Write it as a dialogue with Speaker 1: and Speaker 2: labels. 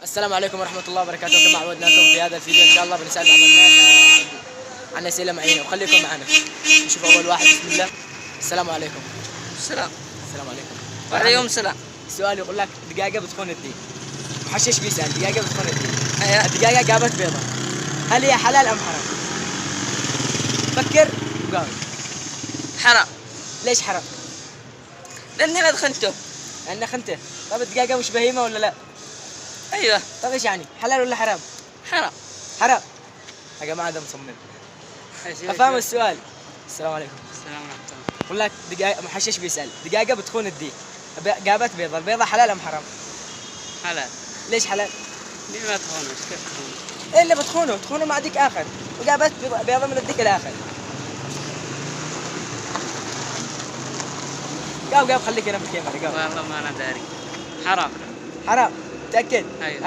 Speaker 1: السلام عليكم ورحمة الله وبركاته. كما عودناكم في هذا الفيديو إن شاء الله بنسأل بعض الناس عن أسئلة معينة وخليكم معنا. نشوف أول واحد. بسم الله. السلام عليكم.
Speaker 2: السلام.
Speaker 1: السلام عليكم.
Speaker 2: وعليكم السلام.
Speaker 1: السؤال يقول لك دقيقة بتخون الدين. محشش بيسأل دقيقة بتخون الدين.
Speaker 2: أيوة.
Speaker 1: الدقيقة جابت بيضة، هل هي حلال أم حرام؟ فكر وقاوم.
Speaker 2: حرام.
Speaker 1: ليش حرام؟
Speaker 2: لأني ما دخنته.
Speaker 1: لأنك أنت. طب الدقيقة مش بهيمة ولا لا؟
Speaker 2: أيوة.
Speaker 1: طب إيش يعني؟ حلال ولا حرام؟
Speaker 2: حرام.
Speaker 1: حرام. يا جماعة ده مصمم. أفهم السؤال. السلام عليكم.
Speaker 2: السلام ورحمة الله.
Speaker 1: يقول لك دقيقة، محشش بيسأل دقيقة بتخون الدين، جابت بيضة، البيضة حلال أم حرام؟
Speaker 2: حلال.
Speaker 1: ليش حلال؟
Speaker 2: ليه ما تخونه؟ كيف تخونه؟
Speaker 1: إيه اللي بتخونه مع ديك آخر، وجابت بيضة من الديك الآخر. قاو خليك هنا في الكاميرا قاو.
Speaker 2: والله ما أنا داري. حرام.
Speaker 1: حرام، متأكد؟
Speaker 2: أيوة.